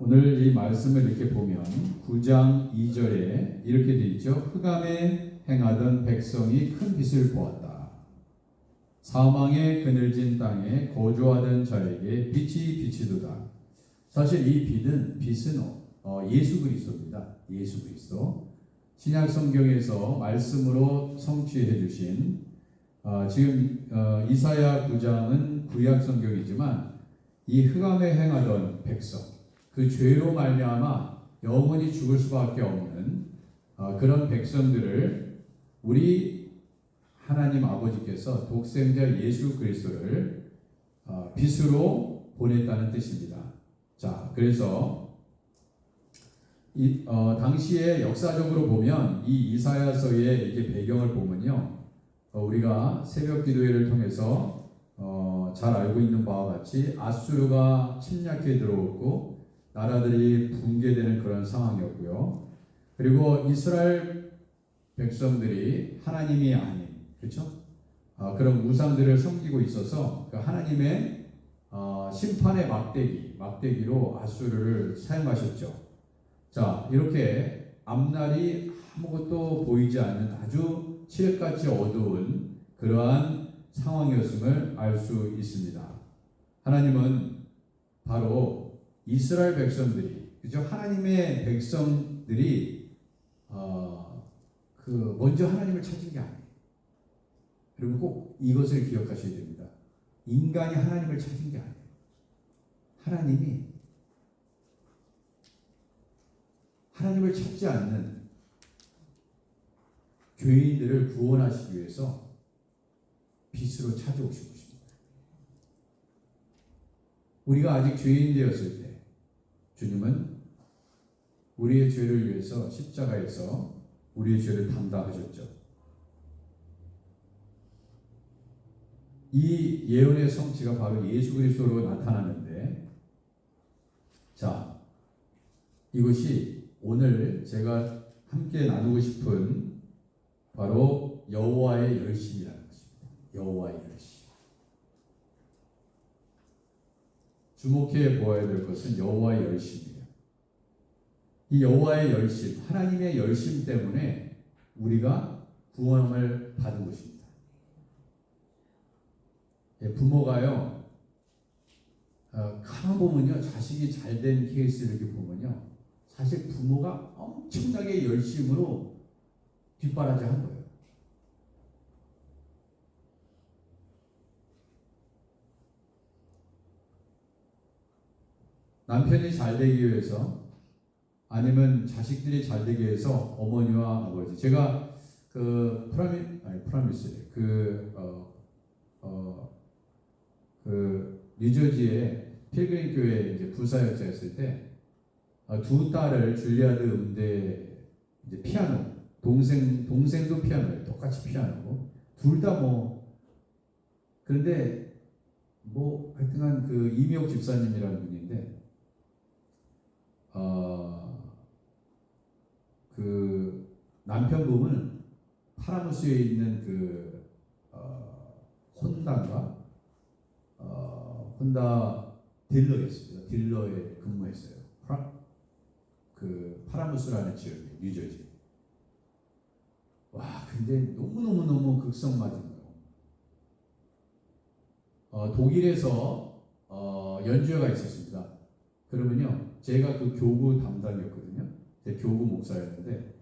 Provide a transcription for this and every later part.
오늘 이 말씀을 이렇게 보면 9장 2절에 이렇게 되어 있죠. 흑암에 행하던 백성이 큰 빛을 보았다. 사망의 그늘진 땅에 거주하던 자에게 빛이 비치도다. 사실 이 빛은 예수 그리스도입니다. 예수 그리스도. 신약 성경에서 말씀으로 성취해 주신 지금 이사야 9장은 구약 성경이지만 이 흑암에 행하던 백성, 그 죄로 말미암아 영원히 죽을 수밖에 없는 그런 백성들을 우리 하나님 아버지께서 독생자 예수 그리스도를 빛으로 보냈다는 뜻입니다. 자, 그래서 당시에 역사적으로 보면 이 이사야서의 이게 배경을 보면요, 우리가 새벽 기도회를 통해서 잘 알고 있는 바와 같이 아수르가 침략해 들어오고 나라들이 붕괴되는 그런 상황이었고요. 그리고 이스라엘 백성들이 하나님이 아닌, 그렇죠? 그런 우상들을 섬기고 있어서 그 하나님의 심판의 막대기로 아수르를 사용하셨죠. 자, 이렇게 앞날이 아무것도 보이지 않는 아주 칠흑같이 어두운 그러한 상황이었음을 알 수 있습니다. 하나님은 바로 이스라엘 백성들이, 그죠? 하나님의 백성들이 먼저 하나님을 찾은 게 아니에요. 여러분 꼭 이것을 기억하셔야 됩니다. 인간이 하나님을 찾은 게 아니에요. 하나님을 찾지 않는 죄인들을 구원하시기 위해서 빛으로 찾아오신 것입니다. 우리가 아직 죄인 되었을 때 주님은 우리의 죄를 위해서 십자가에서 우리의 죄를 담당하셨죠. 이 예언의 성취가 바로 예수 그리스도로 나타나는데, 자, 이것이 오늘 제가 함께 나누고 싶은 바로 여호와의 열심이라는 것입니다. 여호와의 열심. 주목해 보아야 될 것은 여호와의 열심이에요. 이 여호와의 열심, 하나님의 열심 때문에 우리가 구원을 받은 것입니다. 부모가요, 가만 보면요, 자식이 잘된 케이스를 이렇게 보면요, 사실 부모가 엄청나게 열심으로 뒷바라지 한 거예요. 남편이 잘 되기 위해서, 아니면 자식들이 잘 되기 위해서 어머니와 아버지, 제가 뉴저지에 필그림 교회 이제 부사역자였을 때 두 딸을 줄리아드 음대 이제 피아노, 동생도 피아노예요. 똑같이 피아노고 둘 다 그런데 하여튼간 그 이미옥 집사님이라는 분인데 그 남편분은 파라무스에 있는 혼다 딜러였습니다. 딜러에 근무했어요. 파라무스라는 지역, 뉴저지. 와, 근데 너무 극성 맞은 거예요. 독일에서 연주회가 있었습니다. 그러면요, 제가 그 교구 담당이었거든요. 제 교구 목사였는데,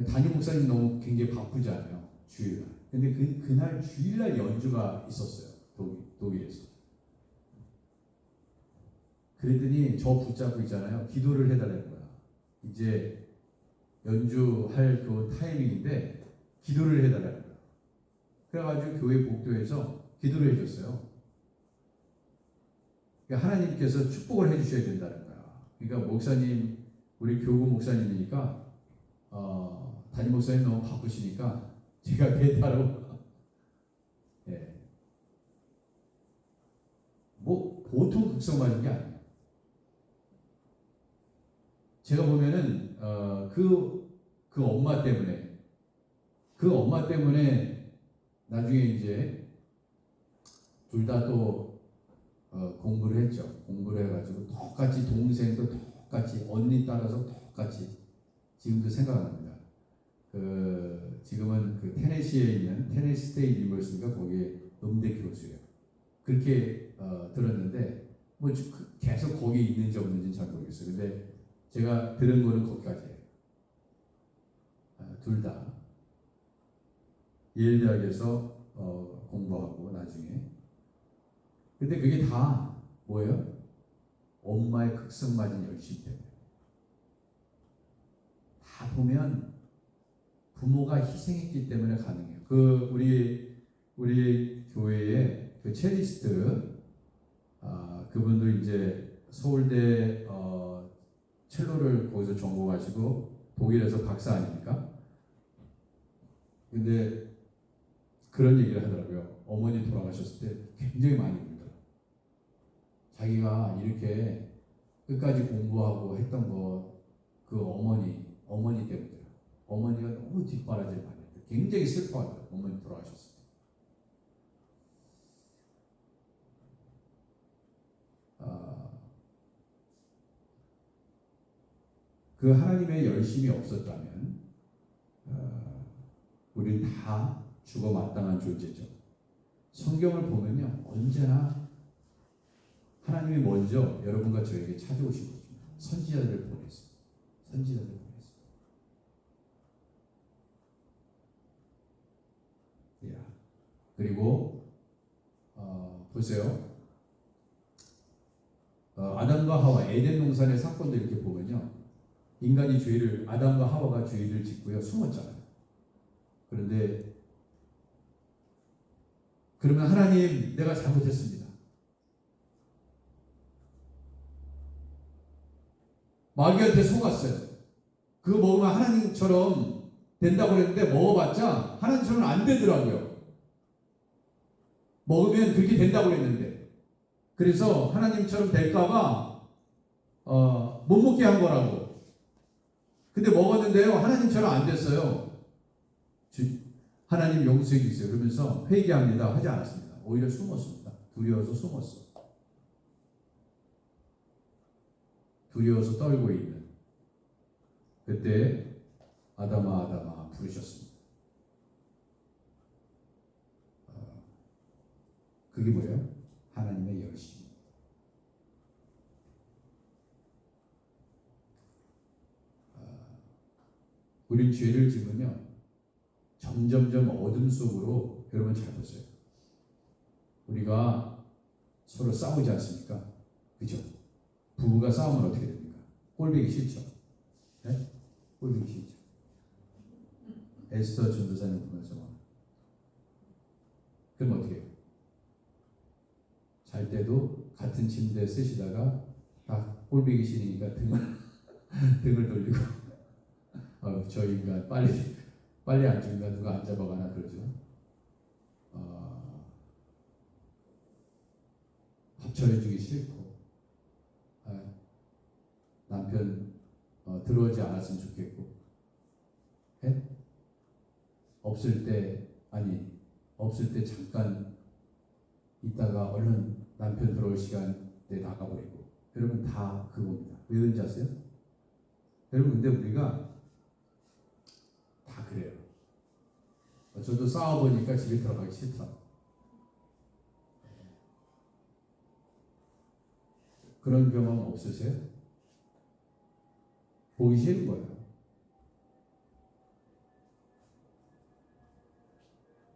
담임 목사님 너무 굉장히 바쁘잖아요, 주일날. 근데 그날 주일날 연주가 있었어요, 독일에서. 그랬더니 저 붙잡고 있잖아요. 기도를 해달라는 거야. 이제 연주할 그 타이밍인데 기도를 해달라는 거야. 그래가지고 교회 복도에서 기도를 해줬어요. 그러니까 하나님께서 축복을 해주셔야 된다는 거야. 그러니까 우리 교구 목사님이니까 담임 목사님 너무 바쁘시니까 제가 대타로 보통 극성 맞은 게 아니에요. 제가 보면은 그 엄마 때문에 나중에 이제 둘 다 또 공부를 했죠. 공부를 해가지고 똑같이 동생도 똑같이 언니 따라서 똑같이 지금도 생각납니다. 지금은 그 테네시에 있는 테네시 스테이트 유니버시티가 거기에 음대 교수예요. 그렇게 들었는데 뭐 계속 거기 있는지 없는지는 잘 모르겠어요. 근데 제가 들은 거는 거기까지예요. 둘 다 예일 대학에서 공부하고 나중에 근데 그게 다 뭐예요? 엄마의 극성맞은 열심 때문에. 다 보면 부모가 희생했기 때문에 가능해요. 우리 교회의 그 첼리스트 그분도 이제 서울대 첼로를 거기서 전공하시고 독일에서 박사 아닙니까? 근데 그런 얘기를 하더라고요. 어머니 돌아가셨을 때 굉장히 많이 울더라고요. 자기가 이렇게 끝까지 공부하고 했던 그 어머니 때문에 어머니가 너무 뒷바라지를 많이 했대요. 굉장히 슬퍼하더라고요. 어머니 돌아가셨을 때. 그 하나님의 열심이 없었다면 우리는 다 죽어 마땅한 존재죠. 성경을 보면요. 언제나 하나님이 먼저 여러분과 저에게 찾아오신 것입니다. 선지자들을 보냈어요. 선지자들을 보냈어요. 그리고 보세요. 아담과 하와 에덴 동산의 사건도 이렇게 보면요. 아담과 하와가 죄를 짓고요. 숨었잖아요. 그런데 그러면 하나님 내가 잘못했습니다. 마귀한테 속았어요. 그거 먹으면 하나님처럼 된다고 그랬는데 먹어봤자 하나님처럼 안 되더라고요. 먹으면 그렇게 된다고 그랬는데 그래서 하나님처럼 될까봐 못 먹게 한 거라고. 근데 먹었는데요. 하나님처럼 안 됐어요. 하나님 용서해 주세요. 그러면서 회개합니다. 하지 않았습니다. 오히려 숨었습니다. 두려워서 숨었어. 두려워서 떨고 있는. 그때 아담아 아담아 부르셨습니다. 그게 뭐예요? 하나님의 열심. 우리 죄를 지으면 점점점 어둠 속으로 여러분 잘 보세요. 우리가 서로 싸우지 않습니까? 그죠? 부부가 싸우면 어떻게 됩니까? 꼴보기 싫죠? 네? 꼴보기 싫죠. 에스더 전도사님 보면서 그럼 어떻게 해요? 잘 때도 같은 침대에 쓰시다가 딱 꼴보기 싫으니까 등을 돌리고 저 인간 빨리 앉으니까 누가 안 잡아가나 그러죠. 밥 차려주기 싫고 남편 들어오지 않았으면 좋겠고 없을 때 잠깐 있다가 얼른 남편 들어올 시간에 나가버리고 여러분 다 그겁니다. 왜 그런지 아세요? 여러분 근데 우리가 다 그래요. 저도 싸워보니까 집에 들어가기 싫다. 그런 경험 없으세요? 보기 싫은 거예요.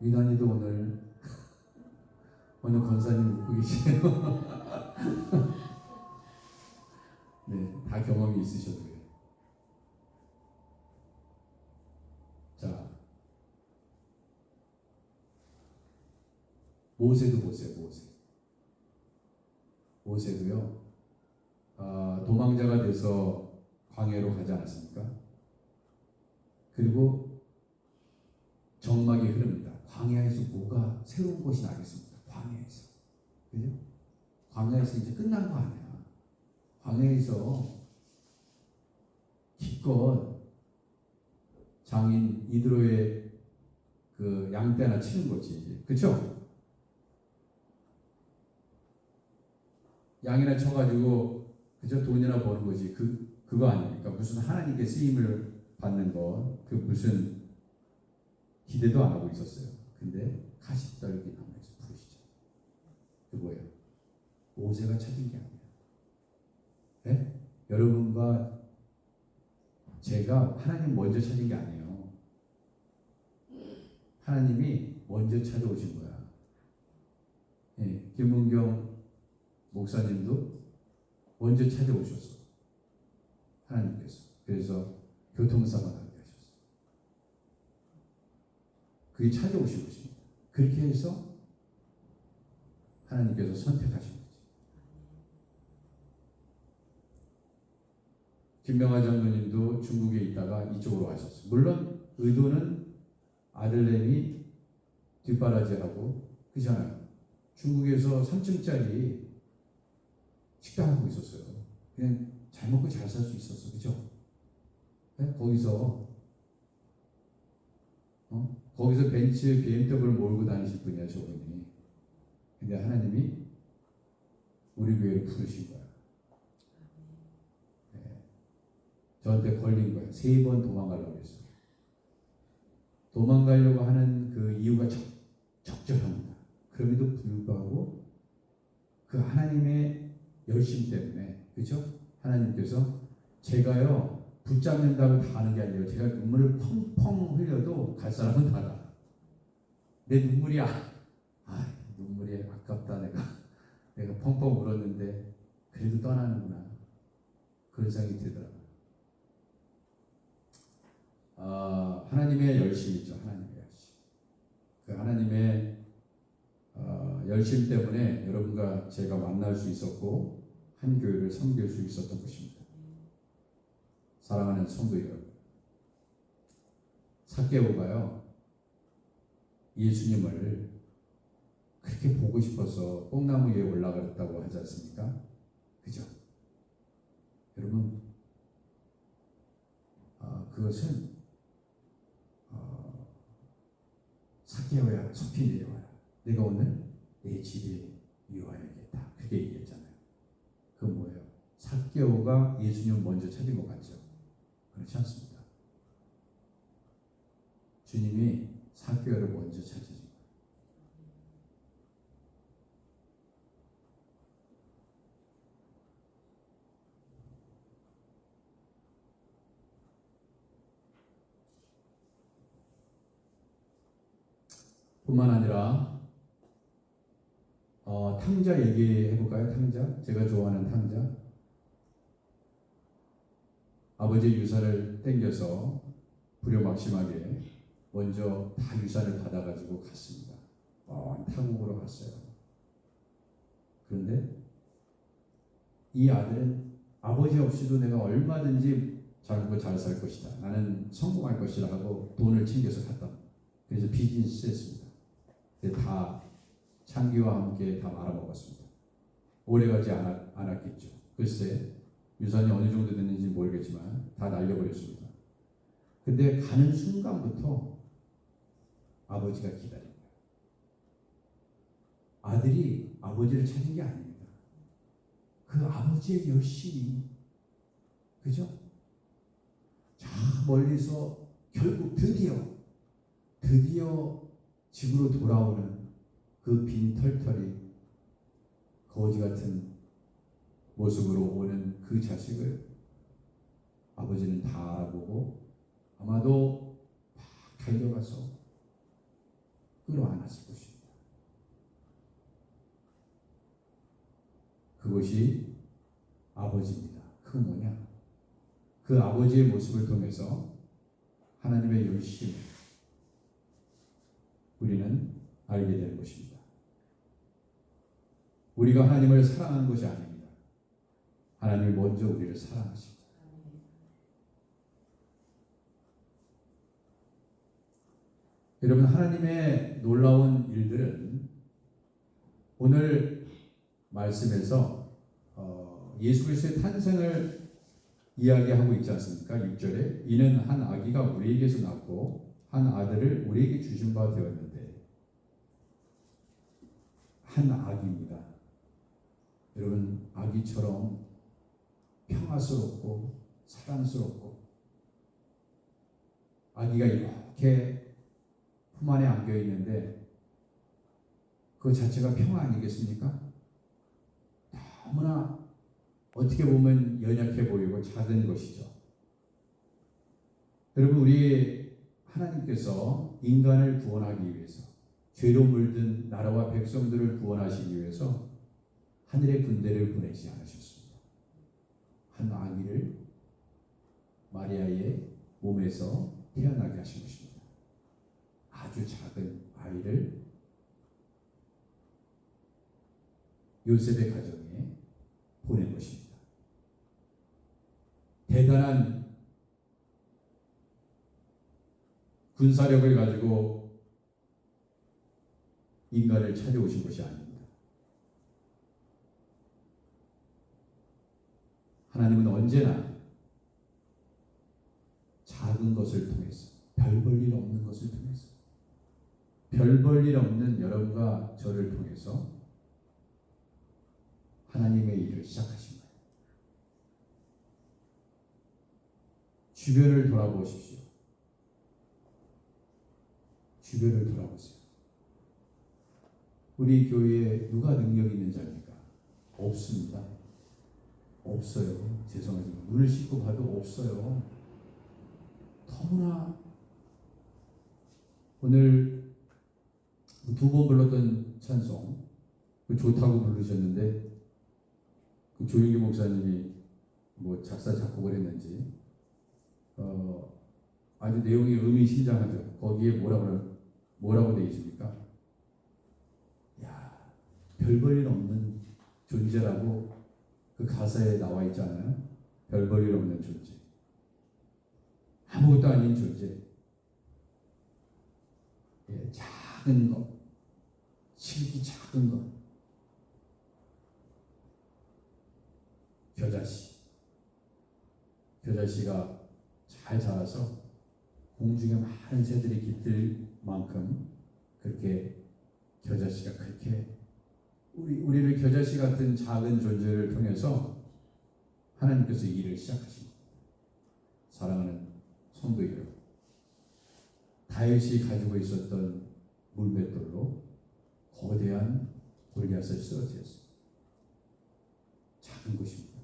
유난히도 오늘 권사님 웃고 계시네요. 네, 다 경험이 있으셔도 돼요. 자, 모세도 보세요. 모세도요. 도망자가 돼서 광야로 가지 않았습니까? 그리고 정막이 흐릅니다. 광야에서 뭐가 새로운 것이 나겠습니까? 광야에서. 그죠? 광야에서 이제 끝난 거 아니야. 광야에서 기껏 장인 이드로의 그 양떼나 치는 거지. 그쵸? 양이나 쳐가지고 그저 돈이나 버는 거지. 그거 아닙니까? 무슨 하나님께 쓰임을 받는 것, 그 무슨 기대도 안 하고 있었어요. 근데 가시떨기 나무에서 부르시죠. 그 뭐예요? 모세가 찾은 게 아니에요. 네? 여러분과 제가 하나님 먼저 찾은 게 아니에요. 하나님이 먼저 찾아오신 거야. 네, 김문경 목사님도 먼저 찾아오셨어. 하나님께서. 그래서 교통사고 나게 하셨어. 그게 찾아오신 것입니다. 그렇게 해서 하나님께서 선택하신 거지. 김명하 장로님도 중국에 있다가 이쪽으로 와셨어요. 물론 의도는 아들내미 뒷바라지하고 그잖아요. 중국에서 3층짜리 식당하고 있었어요. 그냥 잘 먹고 잘 살 수 있었어. 그죠? 네? 거기서 벤츠, BMW를 몰고 다니실 분이야, 저분이. 근데 하나님이 우리 교회를 부르신 거야. 네. 저한테 걸린 거야. 3번 도망가려고 했어. 도망가려고 하는 그 이유가 적절합니다. 그럼에도 불구하고 그 하나님의 열심 때문에, 그죠? 하나님께서 제가요 붙잡는다고 다 하는 게 아니에요. 제가 눈물을 펑펑 흘려도 갈 사람은 다 가. 내 눈물이 눈물이 아깝다. 내가 펑펑 울었는데 그래도 떠나는구나. 그런 생각이 들더라고요. 하나님의 열심이죠. 하나님의 열심. 그 하나님의 열심 때문에 여러분과 제가 만날 수 있었고 한 교회를 섬길 수 있었던 것입니다. 사랑하는 성도 여러분, 삭개오가요 예수님을 그렇게 보고 싶어서 뽕나무 위에 올라갔다고 하지 않습니까? 그죠? 여러분, 그것은 삭개오야, 속히 내려와라. 내가 오늘 내 집에 유하여야겠다. 그렇게 얘기했잖아요. 그 뭐예요? 삭개오가 예수님을 먼저 찾은 것 같죠? 그렇지 않습니다. 주님이 삭개오를 먼저 찾으신 거예요. 뿐만 아니라 탕자 얘기해볼까요? 탕자? 제가 좋아하는 탕자. 아버지 유산을 땡겨서 불효막심하게 먼저 다 유산을 받아가지고 갔습니다. 타국으로 갔어요. 그런데 이 아들은 아버지 없이도 내가 얼마든지 잘 먹고 잘 살 것이다. 나는 성공할 것이라 하고 돈을 챙겨서 갔다. 그래서 비즈니스 했습니다. 다 창기와 함께 다 말아먹었습니다. 오래가지 않았겠죠. 글쎄 유산이 어느 정도 됐는지 모르겠지만 다 날려버렸습니다. 근데 가는 순간부터 아버지가 기다린 거예요. 아들이 아버지를 찾은 게 아닙니다. 그 아버지의 열심이, 그죠? 저 멀리서 결국 드디어 집으로 돌아오는 그 빈털털이 거지 같은 모습으로 오는 그 자식을 아버지는 다 알아보고 아마도 막 달려가서 끌어안았을 것입니다. 그것이 아버지입니다. 그 뭐냐? 그 아버지의 모습을 통해서 하나님의 열심을 우리는 알게 되는 것입니다. 우리가 하나님을 사랑하는 것이 아닙니다. 하나님이 먼저 우리를 사랑하십니다. 여러분, 하나님의 놀라운 일들은 오늘 말씀에서 예수 그리스도의 탄생을 이야기하고 있지 않습니까? 6절에 이는 한 아기가 우리에게서 낳고 한 아들을 우리에게 주신 바 되었는데, 한 아기입니다. 여러분, 아기처럼 평화스럽고 사랑스럽고 아기가 이렇게 품 안에 안겨 있는데 그 자체가 평화 아니겠습니까? 너무나 어떻게 보면 연약해 보이고 작은 것이죠. 여러분, 우리 하나님께서 인간을 구원하기 위해서, 죄로 물든 나라와 백성들을 구원하시기 위해서 하늘의 군대를 보내지 않으셨습니다. 한 아기를 마리아의 몸에서 태어나게 하신 것입니다. 아주 작은 아이를 요셉의 가정에 보낸 것입니다. 대단한 군사력을 가지고 인간을 찾아오신 것이 아닙니다. 하나님은 언제나 작은 것을 통해서, 별 볼 일 없는 것을 통해서, 별 볼 일 없는 여러분과 저를 통해서 하나님의 일을 시작하신 거예요. 주변을 돌아보십시오. 주변을 돌아보세요. 우리 교회에 누가 능력 있는 자입니까? 없습니다. 없어요. 죄송하지만 눈을 씻고 봐도 없어요. 너무나 오늘 2번 불렀던 찬송 좋다고 부르셨는데 그 조윤기 목사님이 뭐 작사 작곡을 했는지 아주 내용이 의미심장하죠. 거기에 뭐라고 되어 있습니까? 야, 별 볼 일 없는 존재라고 그 가사에 나와 있잖아요. 별 볼 일 없는 존재, 아무것도 아닌 존재. 예, 작은 것, 지극히 작은 것. 겨자씨가 잘 자라서 공중에 많은 새들이 깃들 만큼 그렇게 겨자씨가 그렇게 우리를 겨자씨 같은 작은 존재를 통해서 하나님께서 일을 시작하신 겁니다. 사랑하는 성도 여러분, 다윗이 가지고 있었던 물맷돌로 거대한 골리앗을 쓰러뜨렸습니다. 작은 것입니다.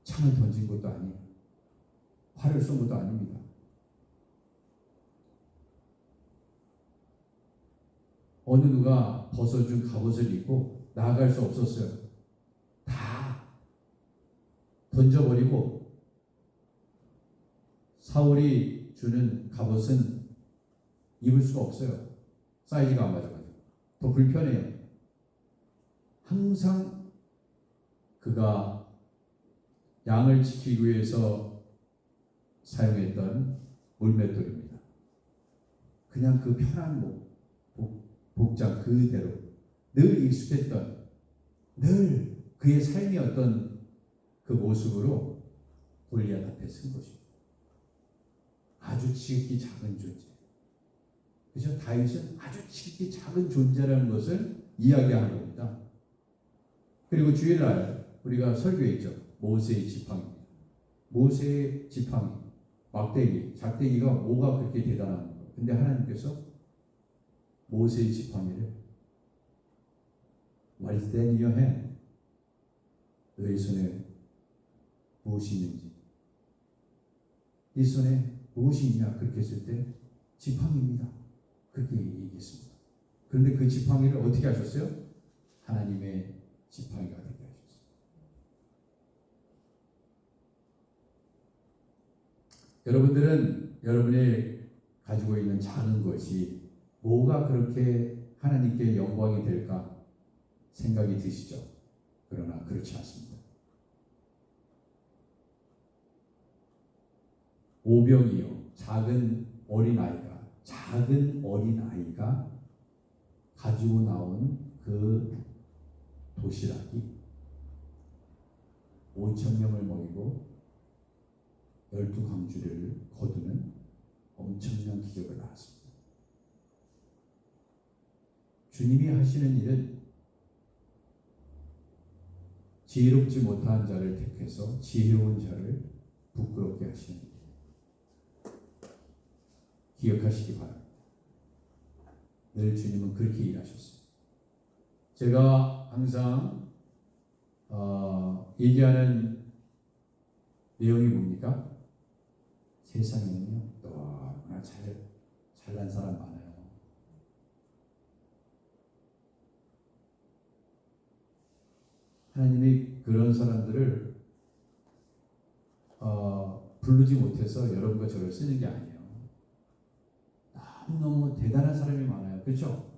창을 던진 것도 아니에요. 활을 쏜 것도 아닙니다. 어느 누가 벗어준 갑옷을 입고 나아갈 수 없었어요. 다 던져버리고 사울이 주는 갑옷은 입을 수가 없어요. 사이즈가 안 맞아가지고. 더 불편해요. 항상 그가 양을 지키기 위해서 사용했던 물맷돌입니다. 그냥 그 편한 복장 그대로 늘 익숙했던, 늘 그의 삶이 어떤 그 모습으로 골리앗 앞에 쓴 것입니다. 아주 지극히 작은 존재. 그래서 다윗은 아주 지극히 작은 존재라는 것을 이야기하는 겁니다. 그리고 주일날 우리가 설교했죠. 모세의 지팡이입니다. 모세의 지팡이, 막대기, 작대기가 뭐가 그렇게 대단한 거예요. 근데 하나님께서 모세의 지팡이를 What is that in your hand? 너의 손에 무엇이 있는지, 네 손에 무엇이 있냐 그렇게 했을 때 지팡이입니다. 그렇게 얘기했습니다. 그런데 그 지팡이를 어떻게 하셨어요? 하나님의 지팡이가 되게 하셨어요. 여러분들은 여러분이 가지고 있는 작은 것이 뭐가 그렇게 하나님께 영광이 될까 생각이 드시죠? 그러나 그렇지 않습니다. 오병이요, 작은 어린아이가 가지고 나온 그 도시락이 5,000명을 먹이고 12광주를 거두는 엄청난 기적을 낳았습니다. 주님이 하시는 일은 지혜롭지 못한 자를 택해서 지혜로운 자를 부끄럽게 하시는 일. 기억하시기 바랍니다. 늘 주님은 그렇게 일하셨어요. 제가 항상 얘기하는 내용이 뭡니까? 세상에는요 너무나 잘난 사람 많아요. 하나님이 그런 사람들을 부르지 못해서 여러분과 저를 쓰는 게 아니에요. 너무너무 대단한 사람이 많아요. 그렇죠?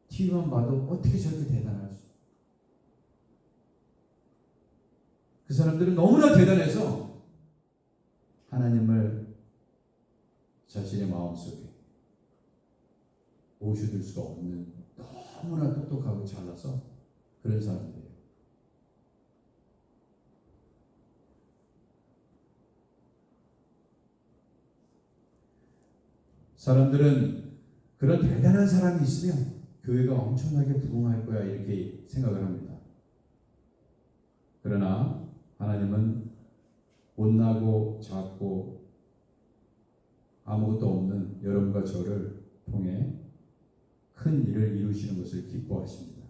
TV만 봐도 어떻게 저렇게 대단할 수? 그 사람들은 너무나 대단해서 하나님을 자신의 마음속에 모셔둘 수가 없는 너무나 똑똑하고 잘나서 그런 사람들이에요. 사람들은 그런 대단한 사람이 있으면 교회가 엄청나게 부흥할 거야 이렇게 생각을 합니다. 그러나 하나님은 못나고 작고 아무것도 없는 여러분과 저를 통해 큰 일을 이루시는 것을 기뻐하십니다.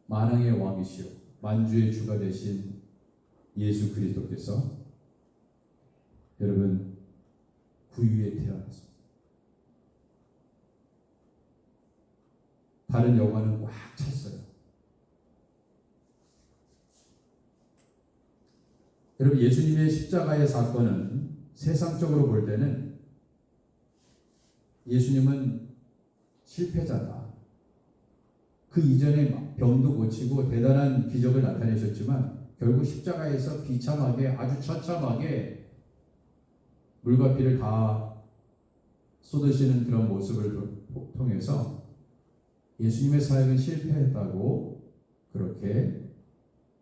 만왕의 왕이시오 만주의 주가 되신 예수 그리스도께서 여러분 구유에 태어났습니다. 다른 영화는 꽉 찼어요. 여러분 예수님의 십자가의 사건은 세상적으로 볼 때는 예수님은 실패자다. 그 이전에 병도 고치고 대단한 기적을 나타내셨지만 결국 십자가에서 비참하게 아주 처참하게 물과 피를 다 쏟으시는 그런 모습을 통해서 예수님의 사역은 실패했다고 그렇게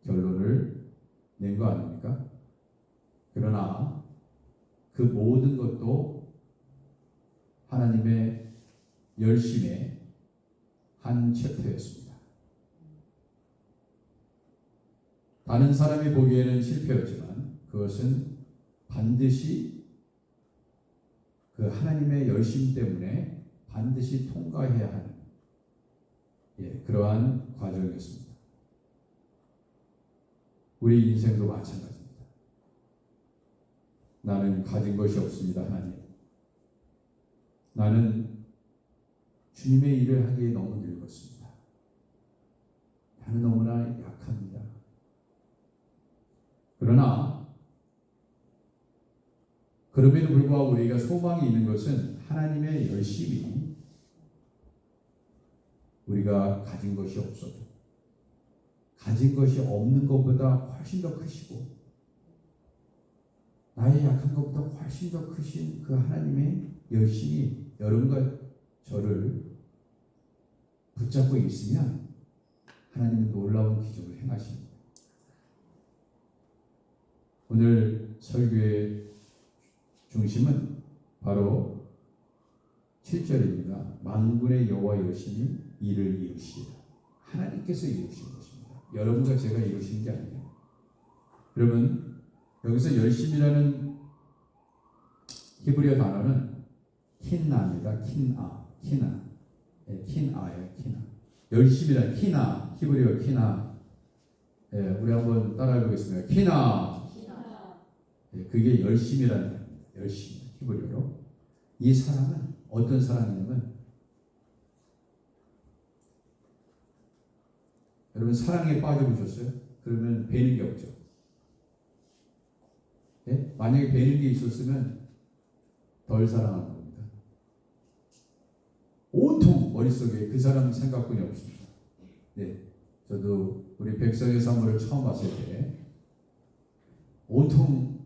결론을 낸 거 아닙니까? 그러나 그 모든 것도 하나님의 열심의 한 챕터였습니다. 다른 사람이 보기에는 실패였지만 그것은 반드시 그 하나님의 열심 때문에 반드시 통과해야 하는 그러한 과정이었습니다. 우리 인생도 마찬가지입니다. 나는 가진 것이 없습니다. 하나님. 나는 주님의 일을 하기에 너무 늙었습니다. 나는 너무나 약합니다. 그러나 그럼에도 불구하고 우리가 소망이 있는 것은 하나님의 열심이 우리가 가진 것이 없어도 가진 것이 없는 것보다 훨씬 더 크시고 나의 약한 것보다 훨씬 더 크신 그 하나님의 열심이 여러분과 저를 붙잡고 있으면 하나님은 놀라운 기적을 행하십니다. 오늘 설교의 중심은 바로 7절입니다. 만군의 여호와 여신이 이를 이루시리라. 하나님께서 이루신 것입니다. 여러분과 제가 이루신 게 아니에요. 여러분 여기서 열심이라는 히브리어 단어는 킨나입니다. 키나예요. 키나. 열심이란 키나, 히브리어 키나. 우리 한번 따라해 보겠습니다. 키나. 그게 열심이라는 단어입니다. 열심, 히브리어로. 이 사람은 어떤 사람이냐면 여러분 사랑에 빠져보셨어요? 그러면 배는 게 없죠. 만약에 배는 게 있었으면 덜 사랑하는 겁니다. 온통 머릿속에 그 사람 생각뿐이 없습니다. 저도 우리 백성의 사모를 처음 봤을 때 온통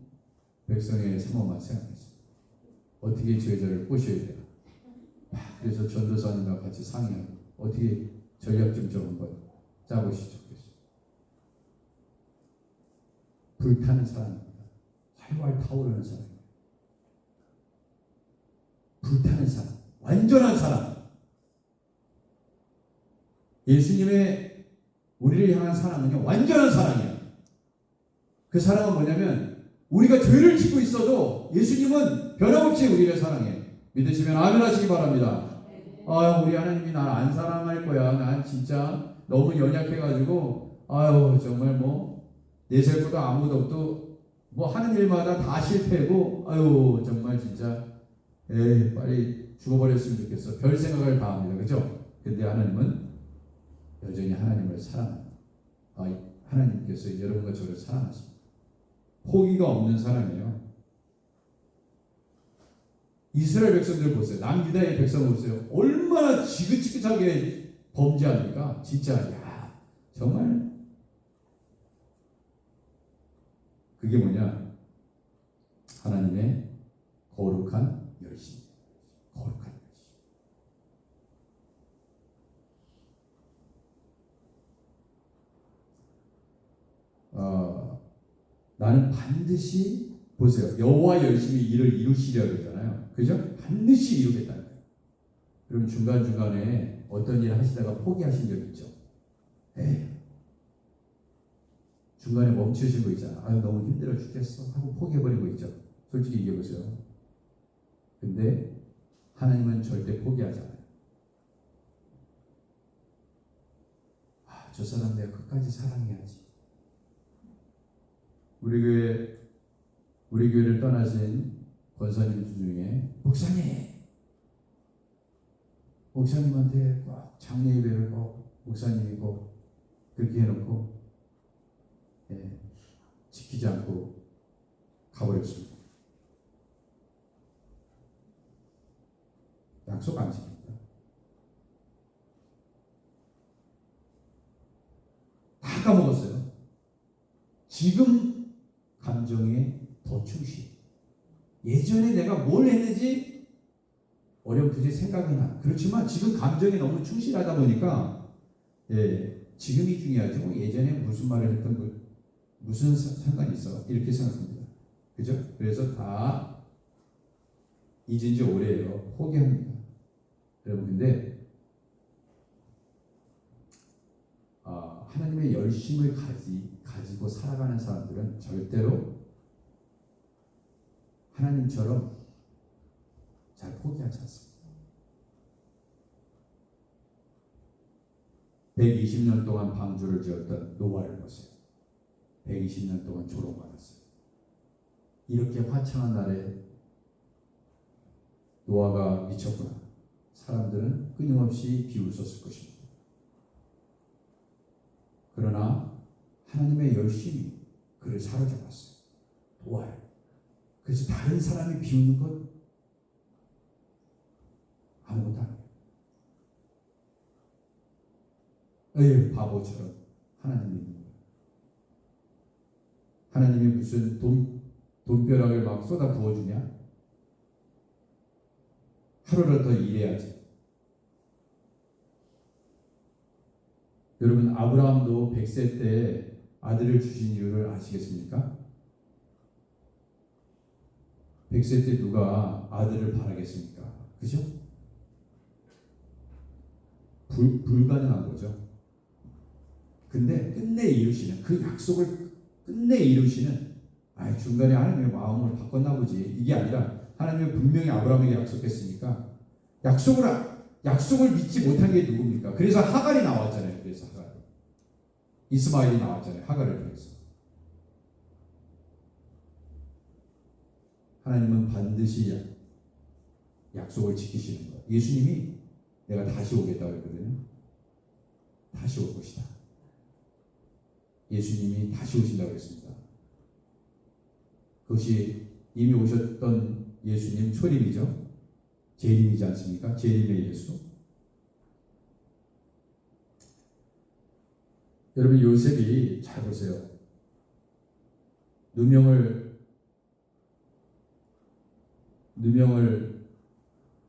백성의 사모만 생각했어요. 어떻게 제자를 꼬셔야 되나. 그래서 전도사님과 같이 상의하고 어떻게 전략 좀 한번 짜보시죠. 불타는 사람입니다. 활활 타오르는 사람입니다. 불타는 사람, 완전한 사람. 예수님의 우리를 향한 사랑은요, 완전한 사랑이에요. 그 사랑은 뭐냐면 우리가 죄를 짓고 있어도 예수님은 변함없이 우리를 사랑해. 믿으시면 아멘 하시기 바랍니다. 아, 우리 하나님이 날 안 사랑할 거야. 난 진짜 너무 연약해가지고 아유 정말 뭐 내세보다 아무도 없고 뭐 하는 일마다 다 실패고 아유 정말 진짜 빨리 죽어버렸으면 좋겠어. 별 생각을 다 합니다. 그죠? 근데 하나님은 여전히 하나님을 사랑합니다. 하나님께서 여러분과 저를 사랑하십니다. 포기가 없는 사람이에요. 이스라엘 백성들 보세요. 남유다의 백성을 보세요. 얼마나 지긋지긋하게 범죄합니까? 진짜 야 정말 그게 뭐냐? 하나님의 거룩한 열심. 거룩한 열심. 나는 반드시 보세요. 여호와 열심히 일을 이루시려 그러잖아요. 그죠? 반드시 이루겠다는 거예요. 그럼 중간중간에 어떤 일 하시다가 포기하신 적 있죠? 중간에 멈추신 거 있잖아. 아유 너무 힘들어 죽겠어 하고 포기해버린 거 있죠. 솔직히 얘기해보세요. 근데 하나님은 절대 포기하지 않아요. 저 사람 내가 끝까지 사랑해야지. 우리 교회를 떠나신 권사님 중에 목사님한테 꼭 장례 예배를 꼭 목사님이 꼭 그렇게 해놓고 지키지 않고 가버렸습니다. 약속 안 지킵니다. 다 까먹었어요. 지금 감정에 더 충실. 예전에 내가 뭘 했는지 어렴풋이 생각이 나. 그렇지만 지금 감정에 너무 충실하다 보니까 지금이 중요하지 뭐 예전에 무슨 말을 했던 거 무슨 상관이 있어 이렇게 생각합니다. 그죠? 그래서 다 잊은 지 오래예요. 포기합니다. 여러분 근데 하나님의 열심을 가지고 살아가는 사람들은 절대로 하나님처럼 잘 포기하지 않습니다. 120년 동안 방주를 지었던 노아를 보세요. 120년 동안 조롱받았어요. 이렇게 화창한 날에 노아가 미쳤구나. 사람들은 끊임없이 비웃었을 것입니다. 그러나 하나님의 열심이 그를 사로잡았어요. 노아를. 그래서 다른 사람이 비웃는 건 아무것도 아니에요. 바보처럼 하나님이 있는 거예요. 하나님이 무슨 돈벼락을 막 쏟아 부어주냐? 하루를 더 일해야지. 여러분 아브라함도 100세 때 아들을 주신 이유를 아시겠습니까? 100세 때 누가 아들을 바라겠습니까? 그죠? 불가능한 거죠. 근데 끝내 이루시는 그 약속을 끝내 이루시는 중간에 하나님의 마음을 바꿨나 보지 이게 아니라 하나님은 분명히 아브라함에게 약속했으니까 약속을 믿지 못한 게 누굽니까? 그래서 하갈이 나왔잖아요. 그래서 하갈 이스마엘이 나왔잖아요. 하갈을 통해서 하나님은 반드시 약속을 지키시는 거예요. 예수님이 내가 다시 오겠다고 했거든요. 다시 올 것이다. 예수님이 다시 오신다고 했습니다. 그것이 이미 오셨던 예수님 초림이죠. 재림이지 않습니까? 재림의 예수. 여러분 요셉이 잘 보세요. 누명을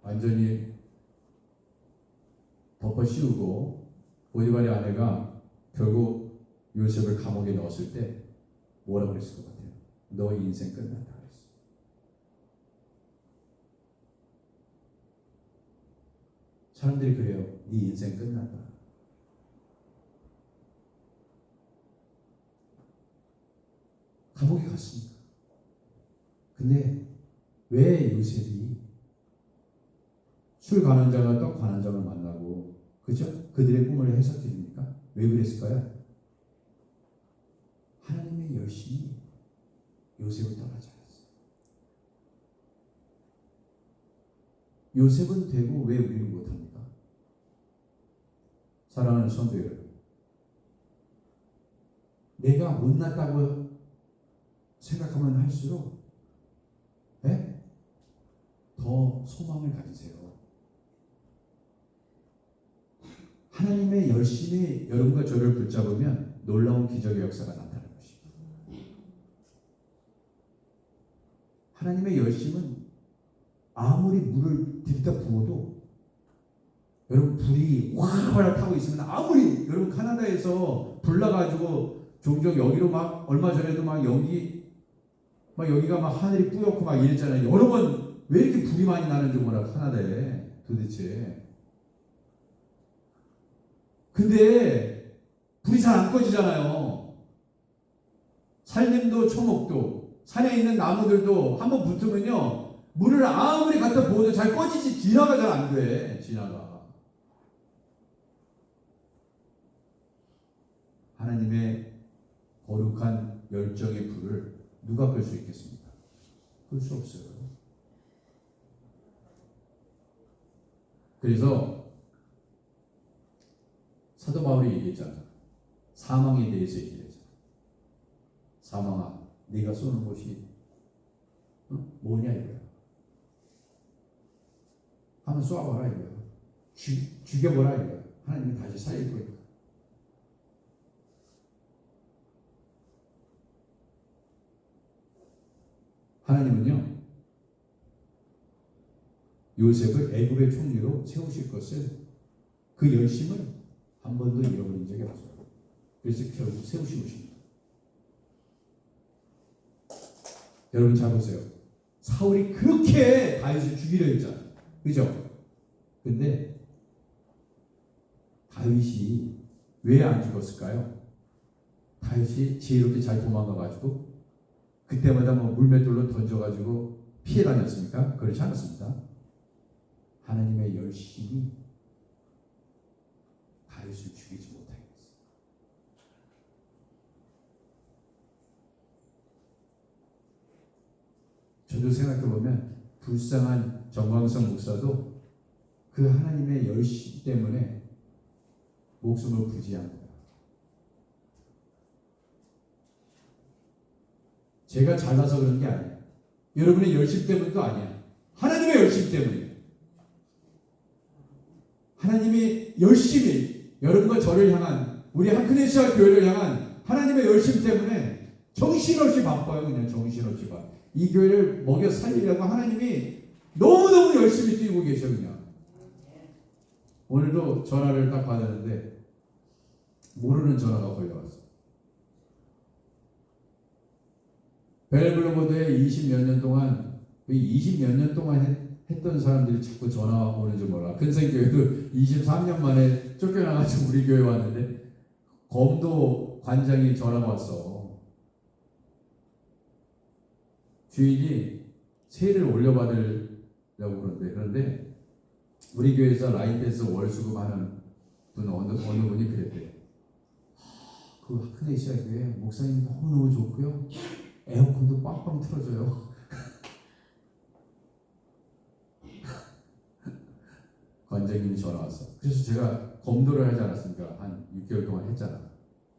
완전히 덮어 씌우고 보디발의 아내가 결국 요셉을 감옥에 넣었을 때 뭐라고 그랬을 것 같아요? 너 인생 끝났다 그랬어. 사람들이 그래요. 네 인생 끝났다. 감옥에 갔습니다. 근데 왜 요셉이 술 관원장과 떡 관원장을 만나고, 그죠? 그들의 꿈을 해석해 줍니까? 왜 그랬을까요? 하나님의 열심이 요셉을 떠나지 않았어요. 요셉은 되고 왜 우리는 못합니까? 사랑하는 성도 여러분, 내가 못났다고 생각하면 할수록 더 소망을 가지세요. 하나님의 열심이 여러분과 저를 붙잡으면 놀라운 기적의 역사가 나타나는 것입니다. 하나님의 열심은 아무리 물을 들이다 부어도, 여러분 불이 활활 타고 있으면, 아무리 여러분 카나다에서 불 나가지고 종종 여기로 막 얼마 전에도 막 여기가 막 하늘이 뿌옇고 막 이랬잖아요. 여러 번 왜 이렇게 불이 많이 나는지 몰라, 카나다에 도대체. 근데 불이 잘 안 꺼지잖아요. 산림도 초목도 산에 있는 나무들도 한번 붙으면요, 물을 아무리 갖다 부어도 잘 꺼지지, 진화가 잘 안 돼. 진화가. 하나님의 거룩한 열정의 불을 누가 끌 수 있겠습니까? 끌 수 없어요. 그래서 사도 바울이 얘기했잖아. 사망에 대해서 얘기했잖아. 사망아, 네가 쏘는 곳이 뭐냐 이거야. 한번 쏘아봐라 이거야. 죽여보라 이거야. 하나님이 다시 살릴 거야. 하나님은요, 요셉을 애굽의 총리로 세우실 것을, 그 열심을 한 번도 잃어버린 적이 없어요. 그래서 결국 세우시고 계십니다. 여러분 잘 보세요. 사울이 그렇게 다윗을 죽이려 했잖아요. 그죠? 근데 다윗이 왜 안 죽었을까요? 다윗이 지혜롭게 잘 도망가가지고 그때마다 뭐 물맷돌로 던져가지고 피해 다녔습니까? 그렇지 않았습니다. 하나님의 열심이 다윗을 죽이지 못하게 했어요. 저도 생각해보면 불쌍한 정광석 목사도 그 하나님의 열심 때문에 목숨을 부지한 거예요. 제가 잘나서 그런 게 아니에요. 여러분의 열심 때문도 아니야. 하나님의 열심 때문이에요. 하나님이 열심히 여러분과 저를 향한, 우리 한크리스천 교회를 향한 하나님의 열심 때문에 정신없이 바빠요. 그냥 정신없이 바. 이 교회를 먹여 살리려고 하나님이 너무너무 열심히 뛰고 계셔. 그냥 오늘도 전화를 딱 받았는데 모르는 전화가 걸려왔어. 벨블로보드에 20몇 년 동안, 20몇 년 동안 했던 사람들이 자꾸 전화 오는지 몰라. 근생교회도 23년 만에 쫓겨나가지고 우리 교회 왔는데 검도 관장이 전화가 왔어. 주인이 세를 올려받으려고 그런데 우리 교회에서 라인댄스 월수금하는 분 어느 분이 그랬대. 그 하크네시아 교회 목사님 너무너무 좋고요, 에어컨도 빵빵 틀어줘요. 관장님이 전화 왔어. 그래서 제가 검도를 하지 않았습니까? 한 6개월 동안 했잖아.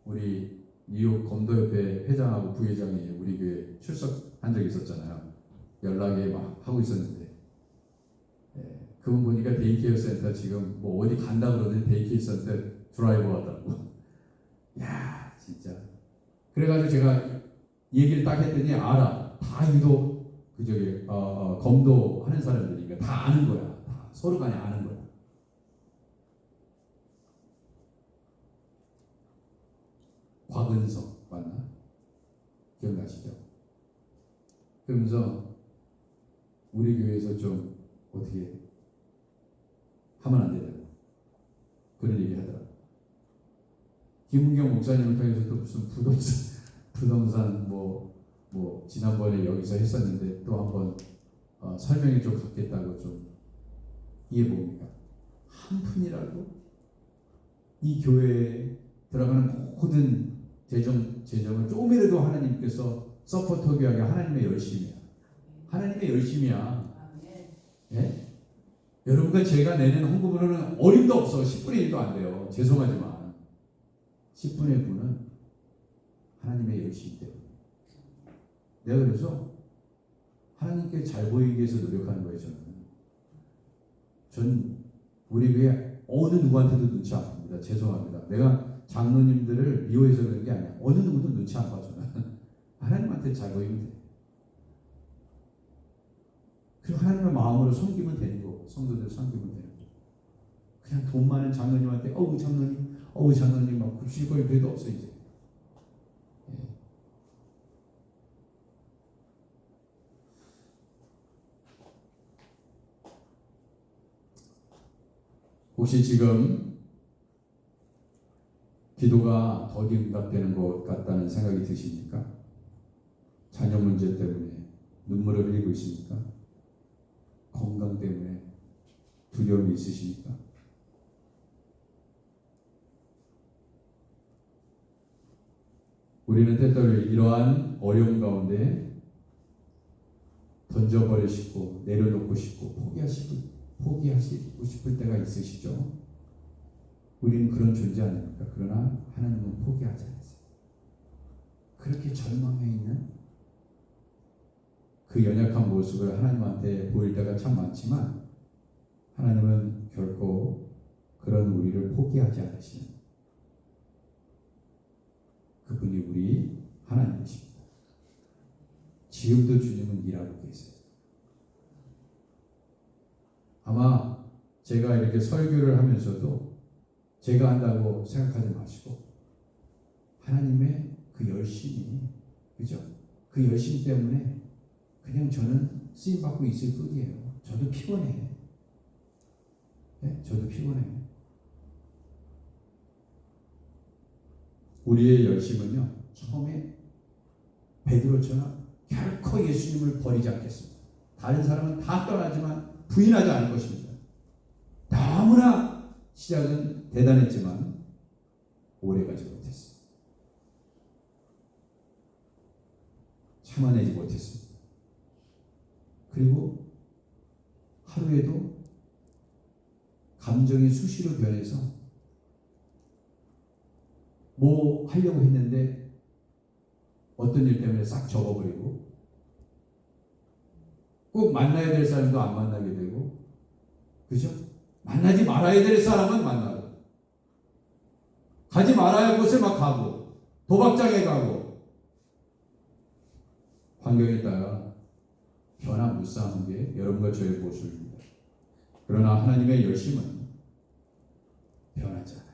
우리 뉴욕 검도협회 회장하고 부회장이 우리 교회 출석한 적이 있었잖아요. 연락에 막 하고 있었는데, 그분 보니까 데이케어 센터 지금 뭐 어디 간다 그러더니 데이케어 센터 드라이버 하더라고. 야, 진짜. 그래가지고 제가 얘기를 딱 했더니 알아. 다 유독 검도 하는 사람들이니까 다 아는 거야. 다 서로 간에 아는 거야. 곽은석 맞나? 기억나시죠? 그러면서 우리 교회에서 좀 어떻게 하면 안 되냐고 그런 얘기 하더라고. 김은경 목사님을 통해서 또 무슨 부동산 뭐 뭐 지난번에 여기서 했었는데 또 한번 설명이 좀 갖겠다고 좀 이해 봅니다. 한 푼이라도 이 교회에 들어가는 모든 재정을 조금이라도 하나님께서 서포트하게 하게 하나님의 열심이야. 하나님의 열심이야. 예? 여러분과 제가 내는 헌금으로는 어림도 없어. 10분의 1도 안 돼요. 죄송하지만 10분의 9는 하나님의 열심 때문에. 내가 그래서 하나님께 잘 보이기 위해서 노력하는 거예요. 전 우리 교회 어느 누구한테도 눈치 안 봅니다. 죄송합니다. 내가 장로님들을 미워해서 그런 게 아니야. 어느 누구도 눈치 안 봐. 저는 하나님한테 잘 보이면 돼. 그리고 하나님의 마음으로 섬기면 되는 거고, 성도들 섬기면 되는 거고. 그냥 돈 많은 장로님한테 어우 장로님 막 굽실 거일 필요도 없어 이제. 예. 혹시 지금 기도가 더디 응답되는 것 같다는 생각이 드십니까? 자녀 문제 때문에 눈물을 흘리고 있습니까? 건강 때문에 두려움이 있으십니까? 우리는 때때로 이러한 어려움 가운데 던져버리시고 내려놓고 싶고 포기하시고 싶을 때가 있으시죠? 우리는 그런 존재 아닙니까? 그러나 하나님은 포기하지 않으세요. 그렇게 절망해 있는 그 연약한 모습을 하나님한테 보일 때가 참 많지만 하나님은 결코 그런 우리를 포기하지 않으시는 그분이 우리 하나님이십니다. 지금도 주님은 일하고 계세요. 아마 제가 이렇게 설교를 하면서도 제가 한다고 생각하지 마시고 하나님의 그 열심이, 그죠? 그 열심 때문에 그냥 저는 쓰임받고 있을 뿐이에요. 저도 피곤해. 네? 저도 피곤해. 우리의 열심은요, 처음에 베드로처럼 결코 예수님을 버리지 않겠습니다. 다른 사람은 다 떠나지만 부인하지 않을 것입니다. 너무나 시작은 대단했지만 오래가지 못했어요. 참아내지 못했습니다. 그리고 하루에도 감정이 수시로 변해서 뭐 하려고 했는데 어떤 일 때문에 싹 접어버리고 꼭 만나야 될 사람도 안 만나게 되고, 그죠? 만나지 말아야 될 사람은 만나고 가지 말아야 할 곳에 막 가고 도박장에 가고 환경에 따라 변화무쌍한 게 여러분과 저의 모습입니다. 그러나 하나님의 열심은 변하지 않아요.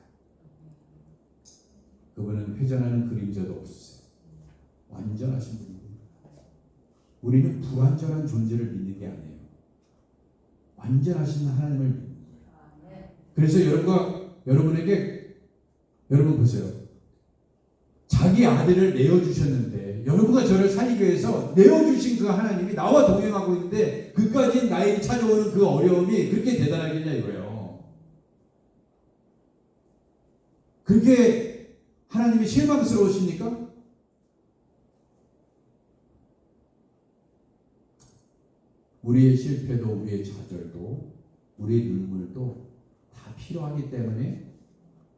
그분은 회전하는 그림자도 없으세요. 완전하신 분입니다. 우리는 불완전한 존재를 믿는 게 아니에요. 완전하신 하나님을 믿는 거예요. 그래서 여러분에게 여러분 보세요. 자기 아들을 내어주셨는데 여러분과 저를 살리기 위해서 내어주신 그 하나님이 나와 동행하고 있는데 그까지 나에게 찾아오는 그 어려움이 그렇게 대단하겠냐 이거예요. 그렇게 하나님이 실망스러우십니까? 우리의 실패도 우리의 좌절도 우리의 눈물도 다 필요하기 때문에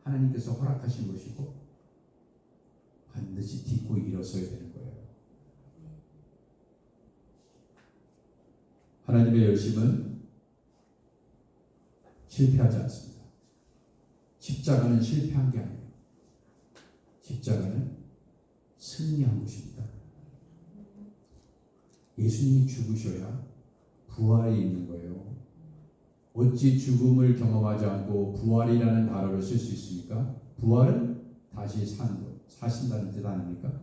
하나님께서 허락하신 것이고 반드시 딛고 일어서야 되는 거예요. 하나님의 열심은 실패하지 않습니다. 십자가는 실패한 게 아니에요. 십자가는 승리한 것입니다. 예수님이 죽으셔야 부활이 있는 거예요. 어찌 죽음을 경험하지 않고 부활이라는 단어를 쓸 수 있습니까? 부활은 다시 사신다는 뜻 아닙니까?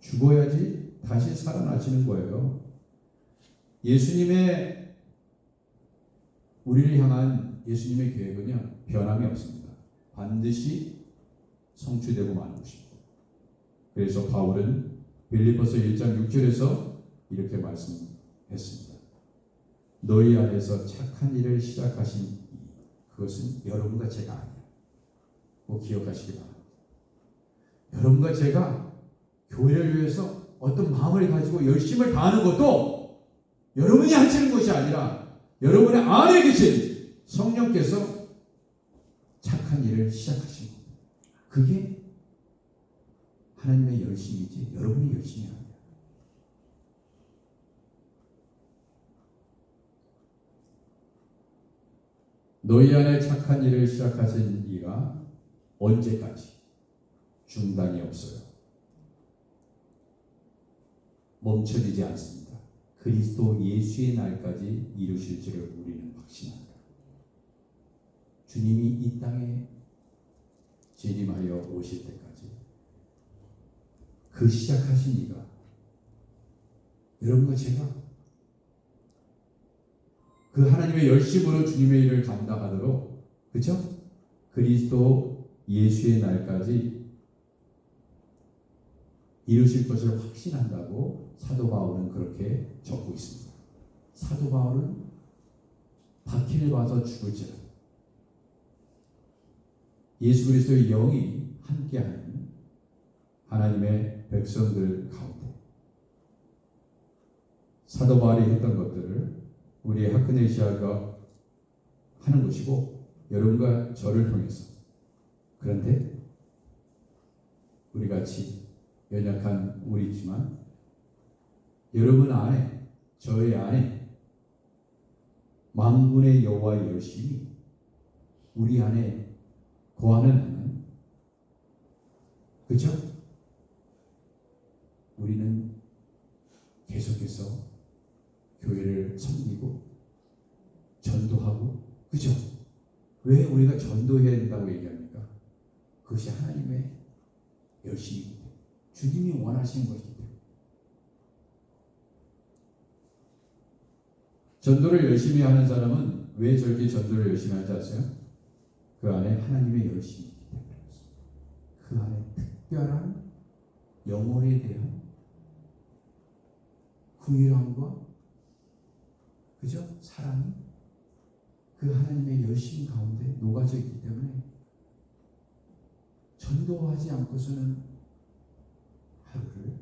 죽어야지 다시 살아나시는 거예요. 예수님의 우리를 향한 예수님의 계획은요, 변함이 없습니다. 반드시 성취되고 마는 것입니다. 그래서 바울은 빌립보서 1장 6절에서 이렇게 말씀했습니다. 너희 안에서 착한 일을 시작하신 그것은 여러분과 제가 아니에요. 꼭 기억하시기 바랍니다. 여러분과 제가 교회를 위해서 어떤 마음을 가지고 열심을 다하는 것도 여러분이 하시는 것이 아니라 여러분의 안에 계신 성령께서 착한 일을 시작하신 겁니다. 그게 하나님의 열심이지 여러분이 열심이 아니에요. 너희 안에 착한 일을 시작하신 이가 언제까지 중단이 없어요. 멈춰지지 않습니다. 그리스도 예수의 날까지 이루실 줄을 우리는 확신합니다. 주님이 이 땅에 재림하여 오실 때까지 그 시작하신 이가 여러분과 제가 그 하나님의 열심으로 주님의 일을 감당하도록, 그렇죠? 그리스도 예수의 날까지 이루실 것을 확신한다고 사도 바울은 그렇게 적고 있습니다. 사도 바울은 박해를 받아 죽을지라도 예수 그리스도의 영이 함께하는 하나님의 백성들 가운데 사도 바울이 했던 것들을 우리 하크네시아가 하는 것이고 여러분과 저를 통해서, 그런데 우리 같이 연약한 우리지만 여러분 안에, 저의 안에 만군의 여호와의 열심이 우리 안에 거하는 한은, 그렇죠? 우리는 계속해서 교회를 섬기고 전도하고, 그죠? 왜 우리가 전도해야 된다고 얘기합니까? 그것이 하나님의 열심이기 때문에, 주님이 원하시는 것이기 때문에. 전도를 열심히 하는 사람은 왜 저렇게 전도를 열심히 하는지 아세요? 그 안에 하나님의 열심이 있기 때문에 그렇습니다. 그 안에 특별한 영혼에 대한 구일함과, 그죠? 사랑이 그 하나님의 열심 가운데 녹아져 있기 때문에 전도하지 않고서는 하루를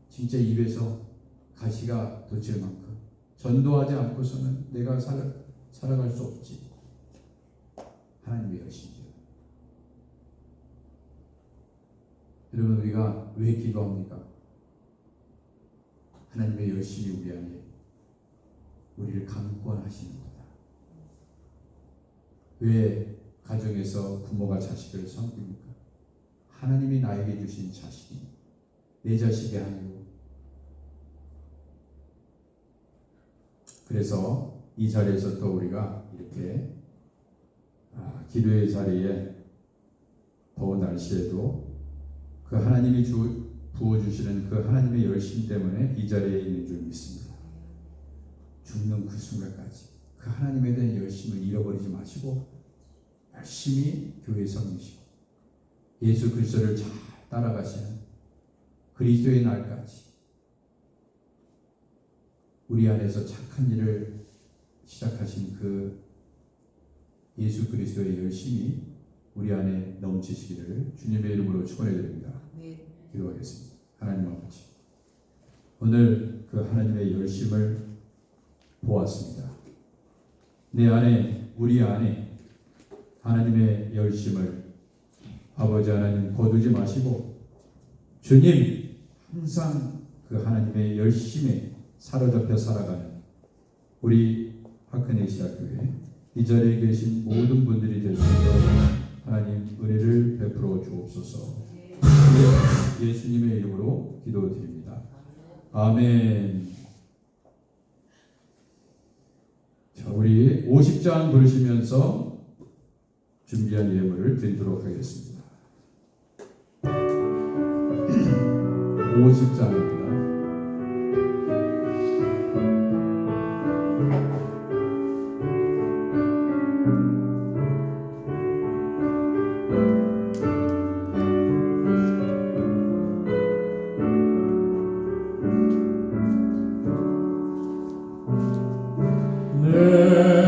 진짜 입에서 가시가 돋칠 만큼 전도하지 않고서는 내가 살아갈 수 없지. 하나님의 열심이죠. 여러분, 우리가 왜 기도합니까? 하나님의 열심이 우리 안에 우리를 강권하시는 거다. 왜 가정에서 부모가 자식을 섬깁니까? 하나님이 나에게 주신 자식이 내 자식이 아니고, 그래서 이 자리에서 또 우리가 이렇게 기도의 자리에 더운 날씨에도 그 하나님이 부어주시는 그 하나님의 열심 때문에 이 자리에 있는 줄 믿습니다. 죽는 그 순간까지 그 하나님에 대한 열심을 잃어버리지 마시고 열심히 교회에 섬기시고 예수 그리스도를 잘 따라가시는 그리스도의 날까지 우리 안에서 착한 일을 시작하신 그 예수 그리스도의 열심이 우리 안에 넘치시기를 주님의 이름으로 축원해드립니다. 기도하겠습니다. 하나님 아버지, 오늘 그 하나님의 열심을 보았습니다. 내 안에, 우리 안에 하나님의 열심을 아버지 하나님 거두지 마시고 주님 항상 그 하나님의 열심에 사로잡혀 살아가는 우리 하크네시아 교회 이 자리에 계신 모든 분들이 될 수 있도록 하나님 은혜를 베풀어 주옵소서. 예수님의 이름으로 기도드립니다. 아멘. 자, 우리 50장 부르시면서 준비한 예물을 드리도록 하겠습니다. 50장입니다. 내